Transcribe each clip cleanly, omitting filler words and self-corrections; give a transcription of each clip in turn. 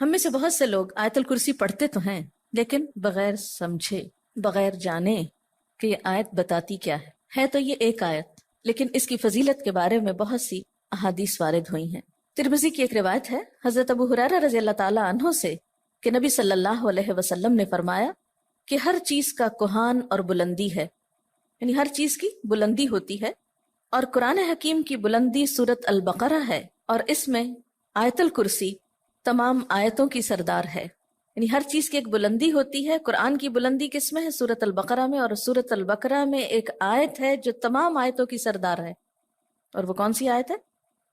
ہم میں سے بہت سے لوگ آیت الکرسی پڑھتے تو ہیں لیکن بغیر سمجھے، بغیر جانے کہ یہ آیت بتاتی کیا ہے تو یہ ایک آیت، لیکن اس کی فضیلت کے بارے میں بہت سی احادیث وارد ہوئی ہیں۔ ترمذی کی ایک روایت ہے حضرت ابو ہریرہ رضی اللہ تعالی عنہ سے کہ نبی صلی اللہ علیہ وسلم نے فرمایا کہ ہر چیز کا کوہان اور بلندی ہے، یعنی ہر چیز کی بلندی ہوتی ہے، اور قرآن حکیم کی بلندی سورت البقرہ ہے، اور اس میں آیت الکرسی تمام آیتوں کی سردار ہے۔ یعنی ہر چیز کی ایک بلندی ہوتی ہے۔ قرآن کی بلندی کس میں ہے؟ سورت البقرہ میں، اور سورت البقرہ میں ایک آیت ہے جو تمام آیتوں کی سردار ہے، اور وہ کون سی آیت ہے؟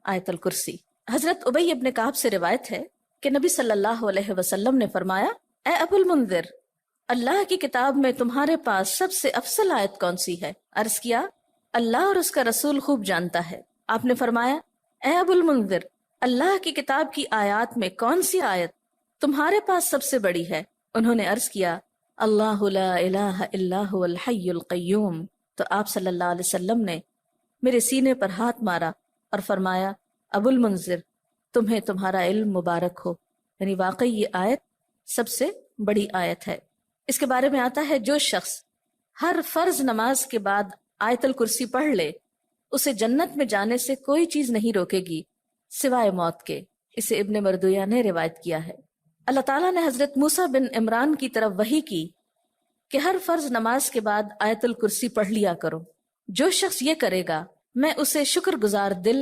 آیت الکرسی۔ حضرت ابی ابن کعب سے روایت ہے کہ نبی صلی اللہ علیہ وسلم نے فرمایا، اے ابو المنذر، اللہ کی کتاب میں تمہارے پاس سب سے افضل آیت کون سی ہے؟ عرض کیا، اللہ اور اس کا رسول خوب جانتا ہے۔ آپ نے فرمایا، اے ابو المنذر، اللہ کی کتاب کی آیات میں کون سی آیت تمہارے پاس سب سے بڑی ہے؟ انہوں نے عرض کیا، اللہ لا الہ الا هو الحی القیوم۔ تو آپ صلی اللہ علیہ وسلم نے میرے سینے پر ہاتھ مارا اور فرمایا، ابو المنذر، تمہیں تمہارا علم مبارک ہو، یعنی واقعی یہ آیت سب سے بڑی آیت ہے۔ اس کے بارے میں آتا ہے جو شخص ہر فرض نماز کے بعد آیت الکرسی پڑھ لے، اسے جنت میں جانے سے کوئی چیز نہیں روکے گی سوائے موت کے۔ اسے ابن مردویہ نے روایت کیا ہے۔ اللہ تعالیٰ نے حضرت موسیٰ بن عمران کی طرف وحی کی کہ ہر فرض نماز کے بعد آیت الکرسی پڑھ لیا کرو، جو شخص یہ کرے گا میں اسے شکر گزار دل،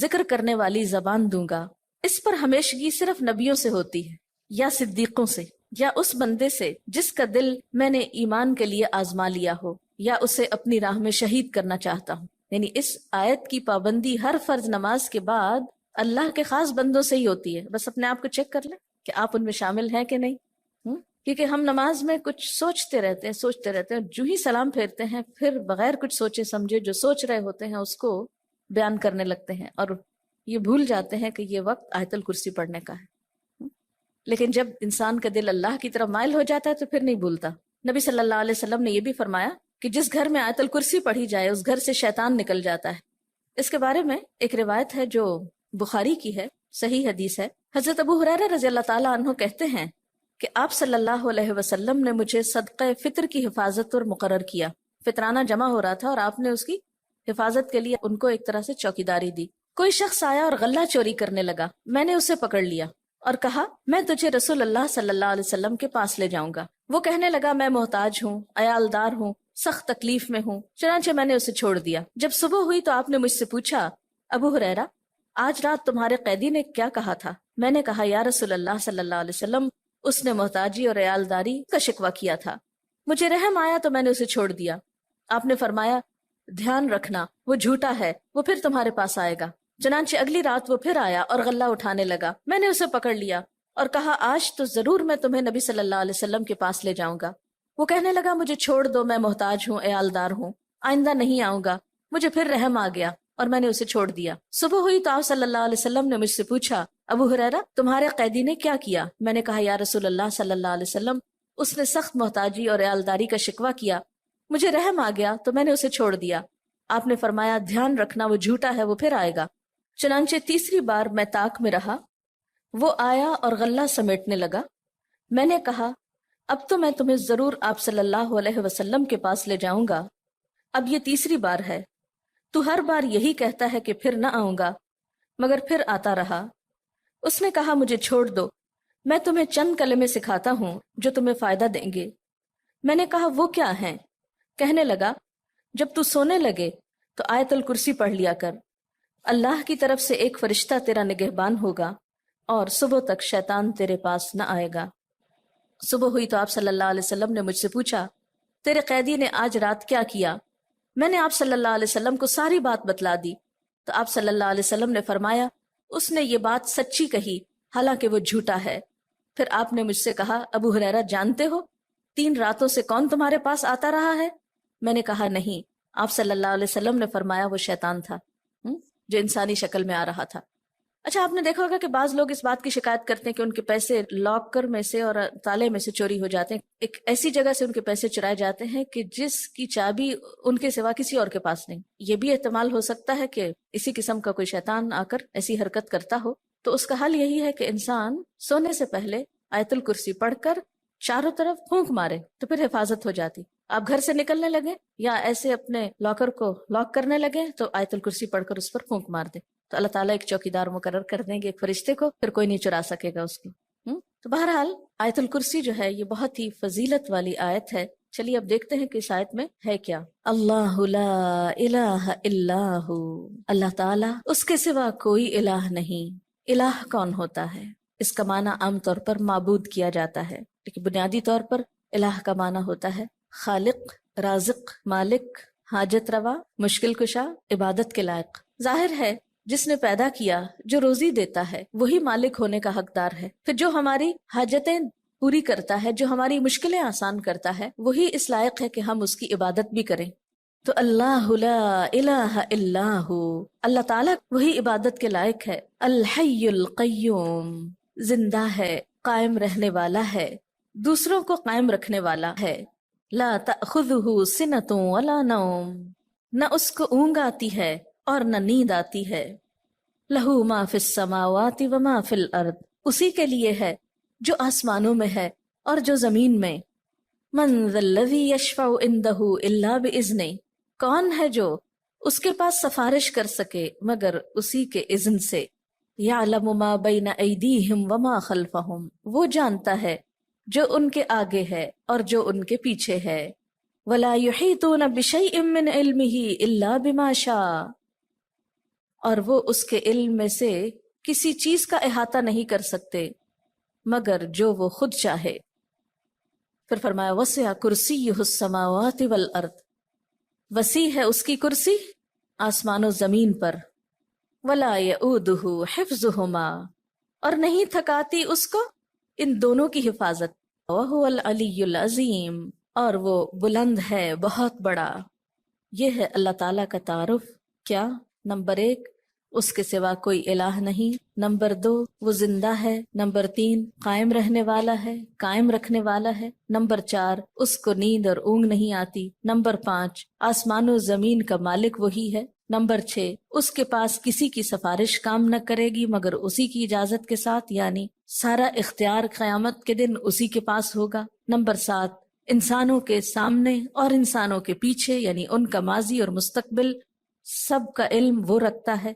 ذکر کرنے والی زبان دوں گا۔ اس پر ہمیشگی صرف نبیوں سے ہوتی ہے، یا صدیقوں سے، یا اس بندے سے جس کا دل میں نے ایمان کے لیے آزما لیا ہو، یا اسے اپنی راہ میں شہید کرنا چاہتا ہوں۔ یعنی اس آیت کی پابندی ہر فرض نماز کے بعد اللہ کے خاص بندوں سے ہی ہوتی ہے۔ بس اپنے آپ کو چیک کر لیں کہ آپ ان میں شامل ہیں کہ نہیں۔ کیونکہ ہم نماز میں کچھ سوچتے رہتے ہیں، جو ہی سلام پھیرتے ہیں پھر بغیر کچھ سوچے سمجھے جو سوچ رہے ہوتے ہیں اس کو بیان کرنے لگتے ہیں، اور یہ بھول جاتے ہیں کہ یہ وقت آیت الکرسی پڑھنے کا ہے۔ لیکن جب انسان کا دل اللہ کی طرف مائل ہو جاتا ہے تو پھر نہیں بھولتا۔ نبی صلی اللہ علیہ وسلم نے یہ بھی فرمایا کہ جس گھر میں آیت الکرسی پڑھی جائے اس گھر سے شیطان نکل جاتا ہے۔ اس کے بارے میں ایک روایت ہے جو بخاری کی ہے، صحیح حدیث ہے۔ حضرت ابو ہریرہ رضی اللہ تعالیٰ عنہ کہتے ہیں کہ آپ صلی اللہ علیہ وسلم نے مجھے صدقہ فطر کی حفاظت پر مقرر کیا۔ فطرانہ جمع ہو رہا تھا اور آپ نے اس کی حفاظت کے لیے ان کو ایک طرح سے چوکیداری دی۔ کوئی شخص آیا اور غلہ چوری کرنے لگا، میں نے اسے پکڑ لیا اور کہا، میں تجھے رسول اللہ صلی اللہ علیہ وسلم کے پاس لے جاؤں گا۔ وہ کہنے لگا، میں محتاج ہوں، عیالدار ہوں، سخت تکلیف میں ہوں۔ چنانچہ میں نے اسے چھوڑ دیا۔ جب صبح ہوئی تو آپ نے مجھ سے پوچھا، ابو ہریرہ، آج رات تمہارے قیدی نے کیا کہا تھا؟ میں نے کہا، یا رسول اللہ صلی اللہ علیہ وسلم، اس نے محتاجی اور عیالداری کا شکوہ کیا تھا، مجھے رحم آیا تو میں نے اسے چھوڑ دیا۔ آپ نے فرمایا، دھیان رکھنا، وہ جھوٹا ہے، وہ پھر تمہارے پاس آئے گا۔ چنانچہ اگلی رات وہ پھر آیا اور غلہ اٹھانے لگا، میں نے اسے پکڑ لیا اور کہا، آج تو ضرور میں تمہیں نبی صلی اللہ علیہ وسلم کے پاس لے جاؤں گا۔ وہ کہنے لگا، مجھے چھوڑ دو، میں محتاج ہوں، عیالدار ہوں، آئندہ نہیں آؤں گا۔ مجھے پھر رحم آ گیا اور میں نے اسے چھوڑ دیا۔ صبح ہوئی تو آپ صلی اللہ علیہ وسلم نے مجھ سے پوچھا، ابو ہریرہ، تمہارے قیدی نے کیا کیا؟ میں نے کہا، یا رسول اللہ صلی اللہ علیہ وسلم، اس نے سخت محتاجی اور عیالداری کا شکوہ کیا، مجھے رحم آ گیا تو میں نے اسے چھوڑ دیا۔ آپ نے فرمایا، دھیان رکھنا، وہ جھوٹا ہے، وہ پھر آئے گا۔ چنانچہ تیسری بار میں طاق میں رہا، وہ آیا اور غلہ سمیٹنے لگا۔ میں نے کہا، اب تو میں تمہیں ضرور آپ صلی اللہ علیہ وسلم کے پاس لے جاؤں گا، اب یہ تیسری بار ہے، تو ہر بار یہی کہتا ہے کہ پھر نہ آؤں گا، مگر پھر آتا رہا۔ اس نے کہا، مجھے چھوڑ دو، میں تمہیں چند کلمے سکھاتا ہوں جو تمہیں فائدہ دیں گے۔ میں نے کہا، وہ کیا ہیں؟ کہنے لگا، جب تو سونے لگے تو آیت الکرسی پڑھ لیا کر، اللہ کی طرف سے ایک فرشتہ تیرا نگہبان ہوگا اور صبح تک شیطان تیرے پاس نہ آئے گا۔ صبح ہوئی تو آپ صلی اللہ علیہ وسلم نے مجھ سے پوچھا، تیرے قیدی نے آج رات کیا کیا؟ میں نے آپ صلی اللہ علیہ وسلم کو ساری بات بتلا دی تو آپ صلی اللہ علیہ وسلم نے فرمایا، اس نے یہ بات سچی کہی، حالانکہ وہ جھوٹا ہے۔ پھر آپ نے مجھ سے کہا، ابو ہریرہ، جانتے ہو 3 راتوں سے کون تمہارے پاس آتا رہا ہے؟ میں نے کہا، نہیں۔ آپ صلی اللہ علیہ وسلم نے فرمایا، وہ شیطان تھا جو انسانی شکل میں آ رہا تھا۔ اچھا، آپ نے دیکھا ہوگا کہ بعض لوگ اس بات کی شکایت کرتے ہیں کہ ان کے پیسے لاکر میں سے اور تالے میں سے چوری ہو جاتے ہیں۔ ایک ایسی جگہ سے ان کے پیسے چرائے جاتے ہیں کہ جس کی چابی ان کے سوا کسی اور کے پاس نہیں۔ یہ بھی احتمال ہو سکتا ہے کہ اسی قسم کا کوئی شیطان آ کر ایسی حرکت کرتا ہو۔ تو اس کا حل یہی ہے کہ انسان سونے سے پہلے آیت الکرسی پڑھ کر چاروں طرف پھونک مارے تو پھر حفاظت ہو جاتی. آپ گھر سے نکلنے لگے یا ایسے اپنے لاکر کو لاک کرنے لگے تو آیت الکرسی پڑھ کر اس پر پھونک مار دے تو اللہ تعالیٰ ایک چوکیدار مقرر کر دیں گے ایک فرشتے کو، پھر کوئی نہیں چرا سکے گا اس کو. تو بہرحال آیت الکرسی جو ہے یہ بہت ہی فضیلت والی آیت ہے. چلیے اب دیکھتے ہیں کہ اس آیت میں ہے کیا. اللہ لا الہ الا ہو، اللہ تعالیٰ اس کے سوا کوئی الہ نہیں. الہ کون ہوتا ہے؟ اس کا معنی عام طور پر معبود کیا جاتا ہے، لیکن بنیادی طور پر الہ کا معنی ہوتا ہے خالق، رازق، مالک، حاجت روا، مشکل کشا، عبادت کے لائق. ظاہر ہے جس نے پیدا کیا، جو روزی دیتا ہے، وہی مالک ہونے کا حقدار ہے. پھر جو ہماری حاجتیں پوری کرتا ہے، جو ہماری مشکلیں آسان کرتا ہے، وہی اس لائق ہے کہ ہم اس کی عبادت بھی کریں. تو اللہ لا الہ الا ہو، اللہ تعالیٰ وہی عبادت کے لائق ہے. الحی القیوم، زندہ ہے، قائم رہنے والا ہے، دوسروں کو قائم رکھنے والا ہے. لا تأخذہ سنۃ ولا نوم، نہ اس کو اونگ آتی ہے اور نہ نیند آتی ہے. لہ ما فی السماوات وما فی الارض، اسی کے لیے ہے جو آسمانوں میں ہے اور جو زمین میں. من ذا الذی یشفع عندہ الا باذنہ، کون ہے جو اس کے پاس سفارش کر سکے مگر اسی کے اذن سے. یعلم ما بین ایدیہم وما خلفہم، وہ جانتا ہے جو ان کے آگے ہے اور جو ان کے پیچھے ہے. ولا یحیطون بشیء من علمہ الا بما شاء، اور وہ اس کے علم میں سے کسی چیز کا احاطہ نہیں کر سکتے مگر جو وہ خود چاہے. پھر فرمایا وسع کرسیہ السماوات والارض، وسیع ہے اس کی کرسی آسمان و زمین پر. ولا یؤودہ حفظہما، اور نہیں تھکاتی اس کو ان دونوں کی حفاظت. وہو العلی العظیم، اور وہ بلند ہے، بہت بڑا. یہ ہے اللہ تعالیٰ کا تعارف. کیا؟ نمبر 1، اس کے سوا کوئی الہ نہیں. نمبر 2، وہ زندہ ہے. نمبر 3، قائم رہنے والا ہے، قائم رکھنے والا ہے. نمبر 4، اس کو نیند اور اونگ نہیں آتی. نمبر 5، آسمان و زمین کا مالک وہی ہے. نمبر 6، اس کے پاس کسی کی سفارش کام نہ کرے گی مگر اسی کی اجازت کے ساتھ، یعنی سارا اختیار قیامت کے دن اسی کے پاس ہوگا. نمبر 7، انسانوں کے سامنے اور انسانوں کے پیچھے، یعنی ان کا ماضی اور مستقبل سب کا علم وہ رکھتا ہے.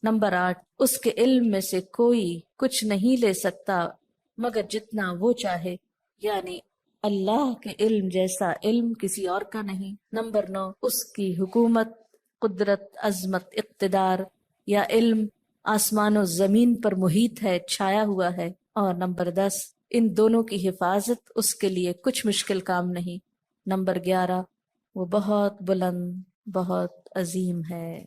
نمبر 8، اس کے علم میں سے کوئی کچھ نہیں لے سکتا مگر جتنا وہ چاہے، یعنی اللہ کے علم جیسا علم کسی اور کا نہیں. نمبر 9، اس کی حکومت، قدرت، عظمت، اقتدار یا علم آسمان و زمین پر محیط ہے، چھایا ہوا ہے. اور نمبر 10، ان دونوں کی حفاظت اس کے لیے کچھ مشکل کام نہیں. نمبر 11، وہ بہت بلند، بہت عظیم ہے.